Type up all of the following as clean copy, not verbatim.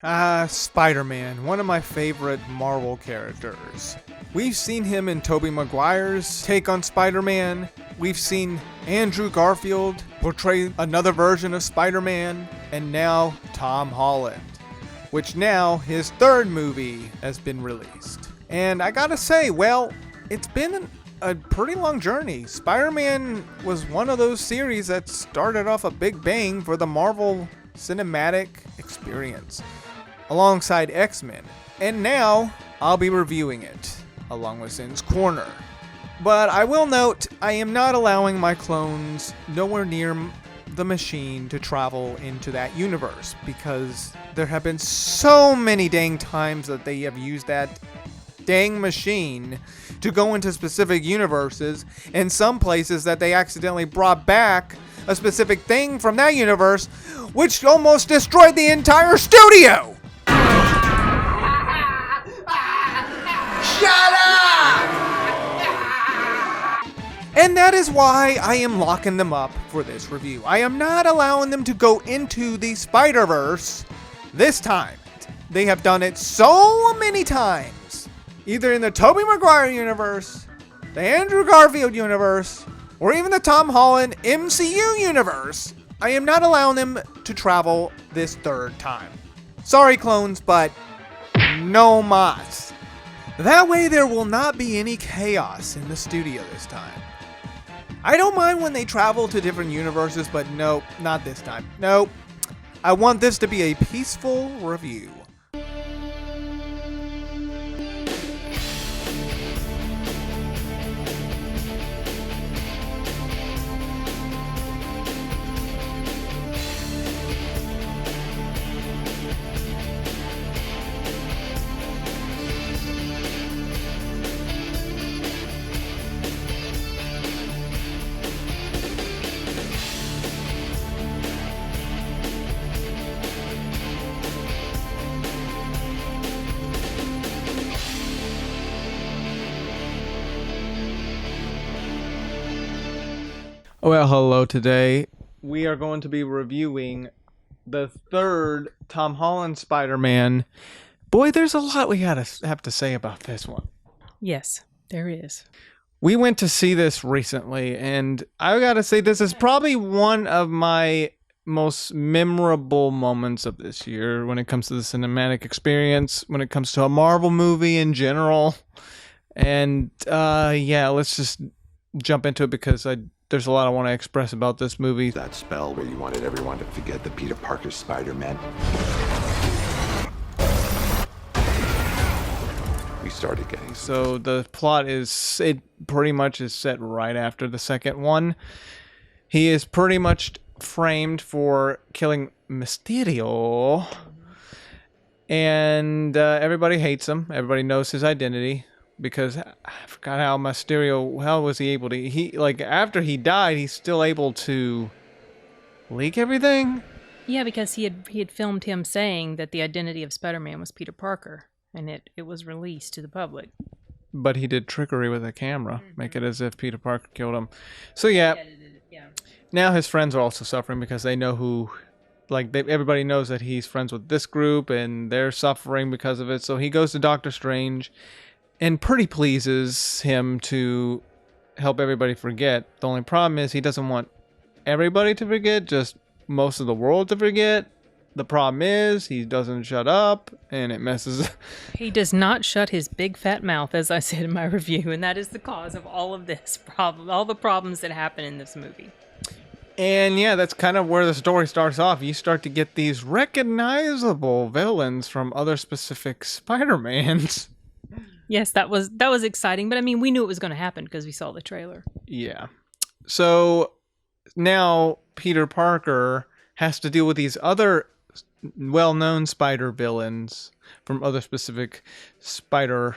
Spider-Man, one of my favorite Marvel characters. We've seen him in Tobey Maguire's take on Spider-Man. We've seen Andrew Garfield portray another version of Spider-Man. And now Tom Holland, which now his third movie has been released. And I gotta say, well, it's been a pretty long journey. Spider-Man was one of those series that started off a big bang for the Marvel cinematic experience, alongside X-Men. And now I'll be reviewing it, along with Cyns Corner. But I will note, I am not allowing my clones nowhere near the machine to travel into that universe, because there have been so many dang times that they have used that dang machine to go into specific universes, and some places that they accidentally brought back a specific thing from that universe, which almost destroyed the entire studio. Shut up! And that is why I am locking them up for this review. I am not allowing them to go into the Spider-Verse this time. They have done it so many times, either in the Tobey Maguire universe, the Andrew Garfield universe, or even the Tom Holland MCU universe. I am not allowing them to travel this third time. Sorry, clones, but no mas. That way there will not be any chaos in the studio this time. I don't mind when they travel to different universes, but nope, not this time. Nope. I want this to be a peaceful review. Well, hello. Today we are going to be reviewing the third Tom Holland Spider-Man. Boy, there's a lot we have to say about this one. Yes, there is. We went to see this recently, and I gotta say this is probably one of my most memorable moments of this year when it comes to the cinematic experience, when it comes to a Marvel movie in general. And yeah, let's just jump into it, because there's a lot I want to express about this movie. That spell where you wanted everyone to forget that Peter Parker's Spider-Man. We started getting... So the plot is, it pretty much is set right after the second one. He is pretty much framed for killing Mysterio. And everybody hates him. Everybody knows his identity. Because I forgot how Mysterio, how was he able to, after he died, he's still able to leak everything? Yeah, because he had filmed him saying that the identity of Spider-Man was Peter Parker, and it was released to the public. But he did trickery with a camera, make it as if Peter Parker killed him. So yeah, now his friends are also suffering because they know who, everybody knows that he's friends with this group, and they're suffering because of it. So he goes to Doctor Strange, and pretty pleases him to help everybody forget. The only problem is he doesn't want everybody to forget, just most of the world to forget. The problem is he doesn't shut up, and it messes. He does not shut his big fat mouth, as I said in my review, and that is the cause of all of this problem, all the problems that happen in this movie. And yeah, that's kind of where the story starts off. You start to get these recognizable villains from other specific Spider-Mans. Yes, that was exciting, but I mean, we knew it was going to happen because we saw the trailer. Yeah. So now Peter Parker has to deal with these other well-known spider villains from other specific spider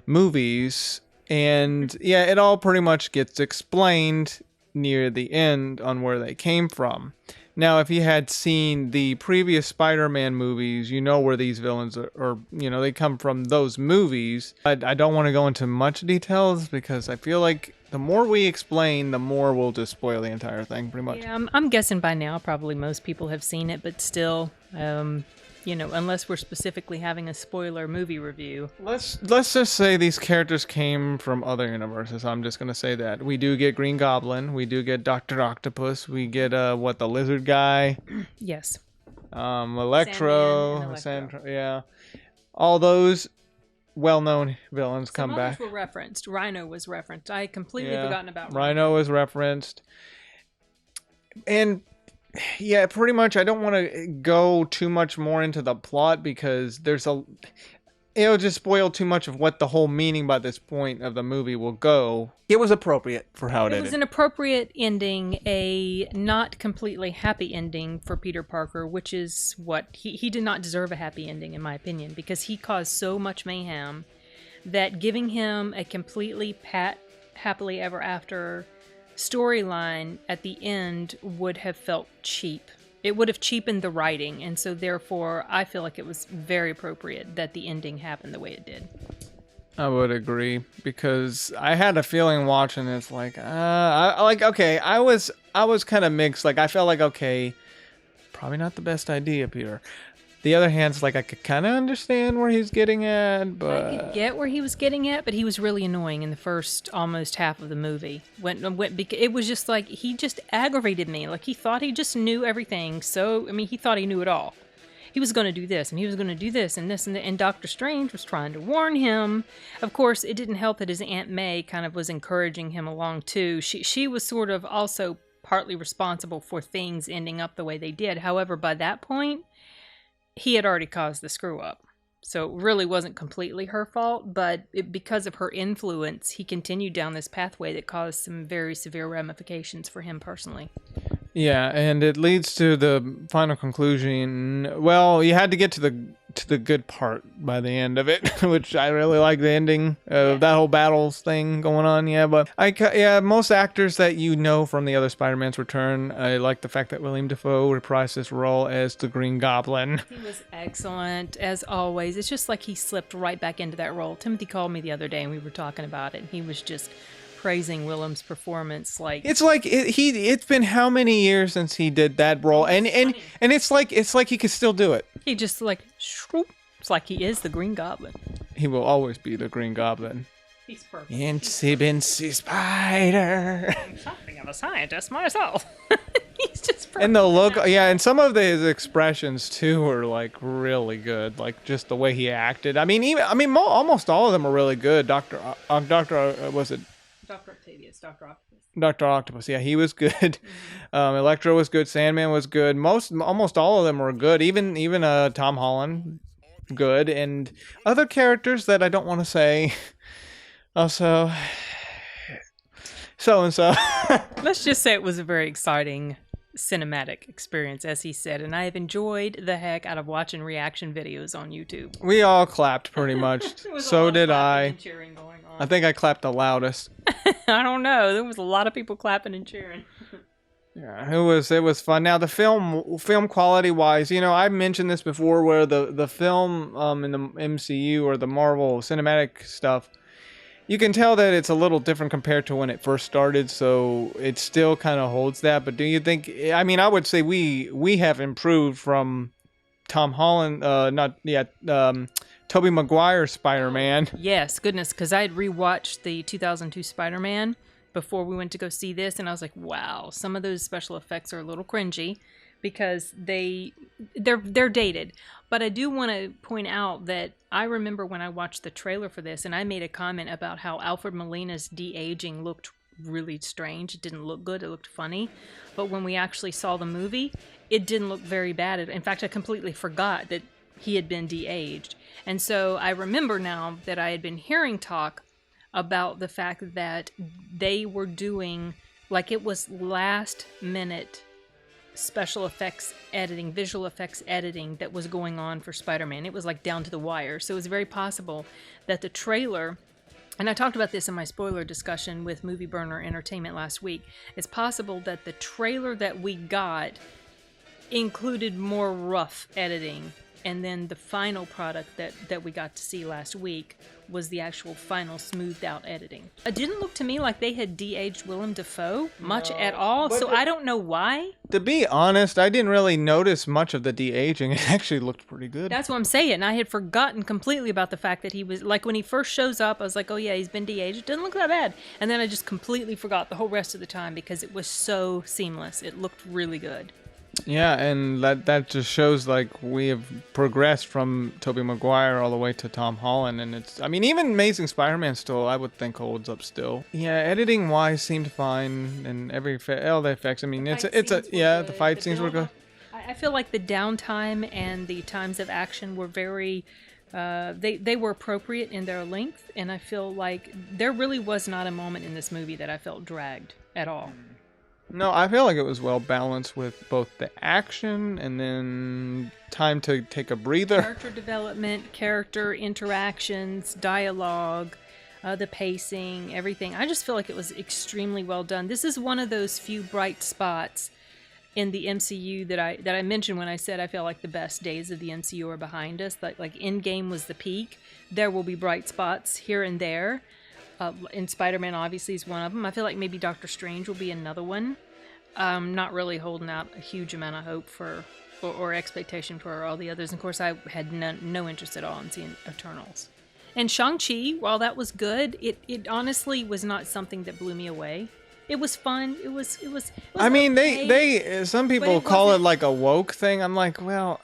movies. And yeah, it all pretty much gets explained near the end on where they came from. Now, if you had seen the previous Spider-Man movies, you know where these villains are, they come from those movies. I don't want to go into much details because I feel like the more we explain, the more we'll just spoil the entire thing, pretty much. Yeah, I'm guessing by now probably most people have seen it, but still, unless we're specifically having a spoiler movie review. Let's just say these characters came from other universes. I'm just gonna say that we do get Green Goblin, we do get Dr. Octopus, we get the lizard guy, Yes. Electro, Sandman and Electro. yeah, all those well-known villains come Some back. others were referenced. Rhino was referenced. I had completely Yeah. forgotten about Rhino was referenced, and yeah, pretty much. I don't want to go too much more into the plot because it'll just spoil too much of what the whole meaning by this point of the movie will go. It was appropriate for how it ended. It was an appropriate ending, a not completely happy ending for Peter Parker, which is what he did not deserve a happy ending, in my opinion, because he caused so much mayhem that giving him a completely happily ever after storyline at the end would have felt cheap. It would have cheapened the writing, and so therefore I feel like it was very appropriate that the ending happened the way it did. I would agree because I had a feeling watching this I was kind of mixed. Like I felt like, okay, probably not the best idea, Peter. The other hand, it's like I could kind of understand where he's getting at, but I could get where he was getting at, but he was really annoying in the first almost half of the movie. It was just like he just aggravated me. Like he thought he just knew everything. So he thought he knew it all. He was going to do this, and he was going to do this, and this, and Doctor Strange was trying to warn him. Of course, it didn't help that his Aunt May kind of was encouraging him along too. She was sort of also partly responsible for things ending up the way they did. However, by that point, he had already caused the screw up. So it really wasn't completely her fault, but because of her influence, he continued down this pathway that caused some very severe ramifications for him personally. yeah, and it leads to the final conclusion. Well, you had to get to the good part by the end of it, which I really like the ending of that whole battles thing going on. Yeah, but most actors that from the other Spider-Man's return, I like the fact that William Dafoe reprised his role as the Green Goblin. He was excellent, as always. It's just like he slipped right back into that role. Timothy called me the other day and we were talking about it, and he was just praising Willem's performance. Like It's been how many years since he did that role, and it's like he could still do it. He just it's like he is the Green Goblin. He will always be the Green Goblin. He's perfect. Incy Bincy Spider. I'm something of a scientist myself. He's just perfect. And the look, and some of his expressions too were like really good. Like just the way he acted. Almost all of them are really good. Was it Dr. Octavius, Dr. Octopus. Dr. Octopus? Yeah, he was good. Electro was good. Sandman was good. Almost all of them were good. Even Tom Holland, good, and other characters that I don't want to say. Also, so and so. Let's just say it was a very exciting cinematic experience, as he said, and I have enjoyed the heck out of watching reaction videos on YouTube. We all clapped pretty much. So did I. And cheering going on. I think I clapped the loudest. I don't know. There was a lot of people clapping and cheering. Yeah, it was fun. Now the film quality wise, I mentioned this before, where the film in the MCU or the Marvel cinematic stuff, you can tell that it's a little different compared to when it first started, so it still kind of holds that. But do you think, I would say we have improved from Tom Holland, Tobey Maguire's Spider-Man. Yes, goodness, because I had rewatched the 2002 Spider-Man before we went to go see this, and I was like, wow, some of those special effects are a little cringy because they're dated. But I do want to point out that I remember when I watched the trailer for this, and I made a comment about how Alfred Molina's de-aging looked really strange. It didn't look good. It looked funny. But when we actually saw the movie, it didn't look very bad. In fact, I completely forgot that he had been de-aged. And so I remember now that I had been hearing talk about the fact that they were doing, like, it was last minute special effects editing, visual effects editing that was going on for Spider-Man. It was like down to the wire. So it was very possible that the trailer, and I talked about this in my spoiler discussion with Movie Burner Entertainment last week, it's possible that the trailer that we got included more rough editing And then the final product that we got to see last week was the actual final smoothed out editing. It didn't look to me like they had de-aged Willem Dafoe much at all, so I don't know why. To be honest, I didn't really notice much of the de-aging. It actually looked pretty good. That's what I'm saying. I had forgotten completely about the fact that he was, like, when he first shows up, I was like, oh yeah, he's been de-aged. It doesn't look that bad. And then I just completely forgot the whole rest of the time because it was so seamless. It looked really good. Yeah, and that just shows like we have progressed from Tobey Maguire all the way to Tom Holland, and it's, I mean, even Amazing Spider-Man still, I would think, holds up still. Yeah, editing wise seemed fine, and all the effects. I mean, the fight scenes were good. I feel like the downtime and the times of action were very, they were appropriate in their length, and I feel like there really was not a moment in this movie that I felt dragged at all. No, I feel like it was well balanced with both the action and then time to take a breather. Character development, character interactions, dialogue, the pacing, everything. I just feel like it was extremely well done. This is one of those few bright spots in the MCU that I mentioned when I said I feel like the best days of the MCU are behind us. Like Endgame was the peak. There will be bright spots here and there. And Spider-Man obviously is one of them. I feel like maybe Doctor Strange will be another one. Not really holding out a huge amount of hope for or expectation for all the others. And of course, I had no interest at all in seeing Eternals. And Shang-Chi, while that was good, it honestly was not something that blew me away. It was fun. It was I mean, okay, they some people call it like a woke thing. I'm like, well,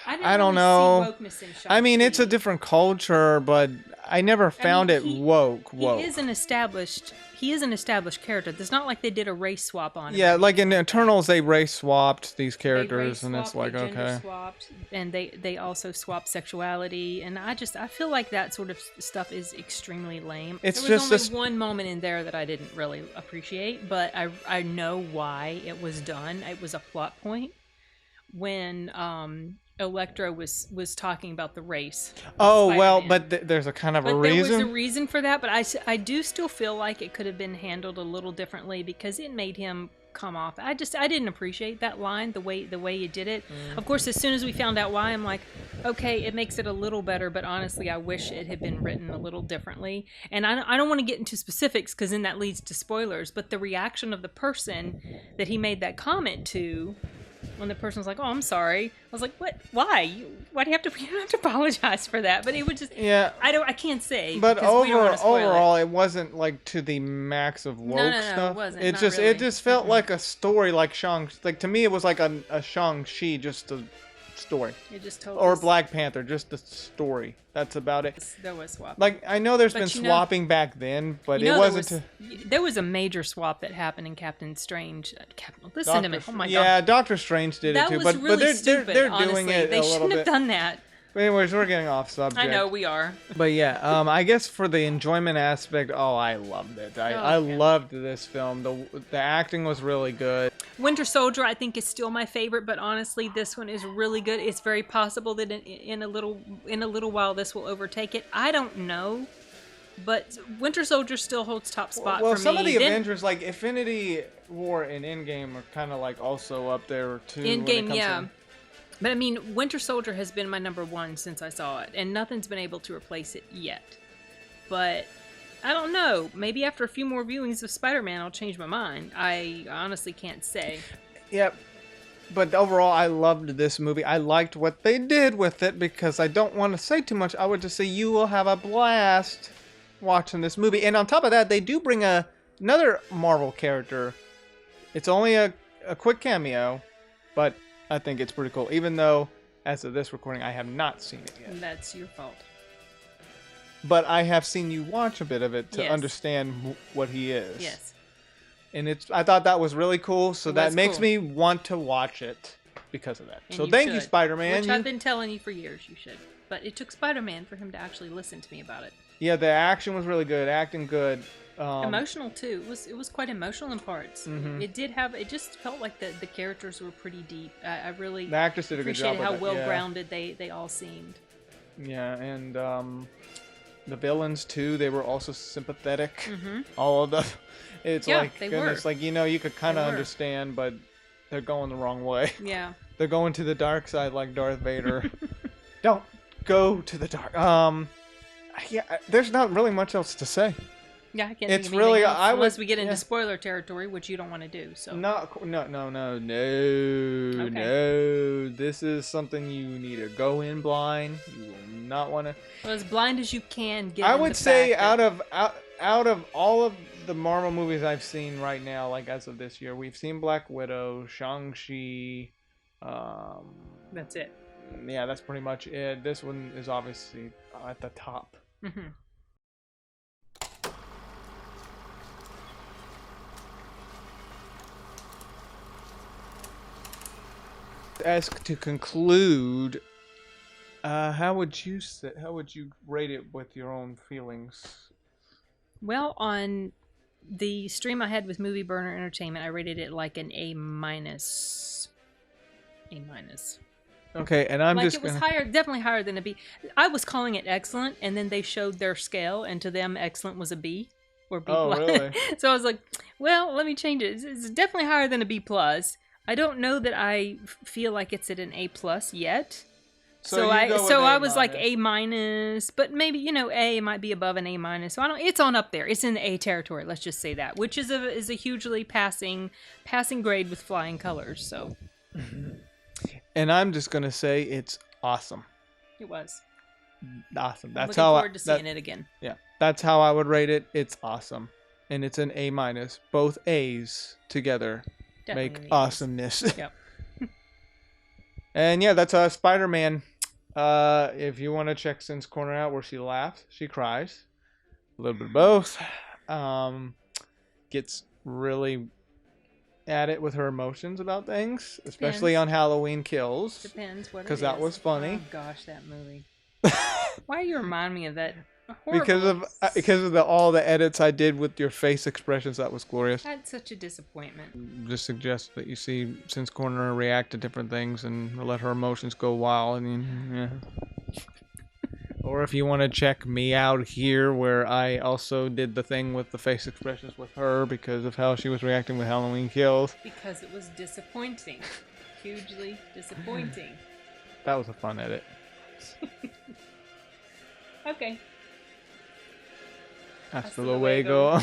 I don't know. See wokeness in Shang-Chi. I mean, it's a different culture, but I never found it woke. He is an established character. It's not like they did a race swap on him. Yeah, like in Eternals, they race swapped these characters, and it's like, okay. Swapped, and they also swapped sexuality, and I feel like that sort of stuff is extremely lame. There was only one moment in there that I didn't really appreciate, but I know why it was done. It was a plot point when Electro was talking about the race. Oh, well, but there's a kind of a reason. There was a reason for that, but I do still feel like it could have been handled a little differently because it made him come off. I didn't appreciate that line, the way you did it. Of course, as soon as we found out why, I'm like, okay, it makes it a little better, but honestly, I wish it had been written a little differently. And I don't want to get into specifics because then that leads to spoilers, but the reaction of the person that he made that comment to, when the person was like, "Oh, I'm sorry," I was like, "What? Why? Why do you have to? You don't have to apologize for that." But it would just, yeah. I can't say. But overall, it wasn't like to the max of woke stuff. No, it wasn't. It just felt like a story, like to me, it was like a Shang-Chi, just a story. It just told or us. Black Panther, just a story. That's about it. There was swapping. Like, I know there's been swapping back then, but it wasn't. There was a major swap that happened in Captain Strange. Listen to me. Oh my god. Yeah, Doctor Strange did it too, but they're stupid, they're doing it they a little bit. They shouldn't have done that. But anyways, we're getting off subject. I know we are. But yeah, I guess for the enjoyment aspect, I loved it. I loved this film. The acting was really good. Winter Soldier, I think, is still my favorite, but honestly, this one is really good. It's very possible that in a little while this will overtake it. I don't know, but Winter Soldier still holds top spot for me. Well, some of the Avengers, like Infinity War and Endgame, are kind of like also up there too. Endgame, yeah. But I mean, Winter Soldier has been my number one since I saw it, and nothing's been able to replace it yet. But I don't know. Maybe after a few more viewings of Spider-Man, I'll change my mind. I honestly can't say. Yep. But overall, I loved this movie. I liked what they did with it because I don't want to say too much. I would just say you will have a blast watching this movie. And on top of that, they do bring another Marvel character. It's only a quick cameo, but I think it's pretty cool, even though, as of this recording, I have not seen it yet. And that's your fault. But I have seen you watch a bit of it to understand what he is. Yes. And I thought that was really cool, so that makes me want to watch it because of that. And so thank you, Spider-Man. Which I've been telling you for years you should. But it took Spider-Man for him to actually listen to me about it. Yeah, the action was really good, acting good. Emotional too. It was quite emotional in parts. Mm-hmm. It just felt like the characters were pretty deep. I really the actress did a good job. Appreciated how well grounded they all seemed. Yeah, and the villains too. They were also sympathetic. Mm-hmm. All of them. It's like they goodness, were. like you could kind of understand, but they're going the wrong way. Yeah. They're going to the dark side like Darth Vader. Don't go to the dark. Yeah, there's not really much else to say. Yeah, I can't It's think of really- anything else, I would- unless we get into yeah. spoiler territory, which you don't want to do. So No. This is something you need to go in blind. You will not want to. well, as blind as you can get. I would say out of all of the Marvel movies I've seen right now, like as of this year, we've seen Black Widow, Shang-Chi. That's it. Yeah, that's pretty much it. This one is obviously at the top. Mm-hmm. Ask to conclude. How would you rate it with your own feelings? Well, on the stream I had with Movie Burner Entertainment, I rated it like an A minus. A minus. Okay, and I'm like just it was gonna... higher, definitely higher than a B. I was calling it excellent, and then they showed their scale, and to them, excellent was a B or B Oh, plus. really? So I was like, well, let me change it. It's definitely higher than a B plus. I don't know that I feel like it's at an A plus yet. So I was like A minus, but maybe A might be above an A minus. So I don't. It's on up there. It's in the A territory. Let's just say that, which is a hugely passing grade with flying colors. So. And I'm just gonna say it's awesome. It was Awesome. That's looking how forward to seeing it again. Yeah, that's how I would rate it. It's awesome, and it's an A minus. Both A's together Definitely make an A+. awesomeness. Yep. And yeah, that's Spider-Man. If you want to check Cyns' corner out, where she laughs, she cries, a little bit of both. Gets really at it with her emotions about things, especially on Halloween Kills. Depends what. Because that was funny. Oh gosh, that movie. Why do you remind me of that? Because of all the edits I did with your face expressions, that was glorious. That's such a disappointment. Just suggest that you see Cyns' corner react to different things and let her emotions go wild. I mean, yeah. Or if you want to check me out here, where I also did the thing with the face expressions with her because of how she was reacting with Halloween Kills. Because it was disappointing. Hugely disappointing. That was a fun edit. Okay. Hasta luego.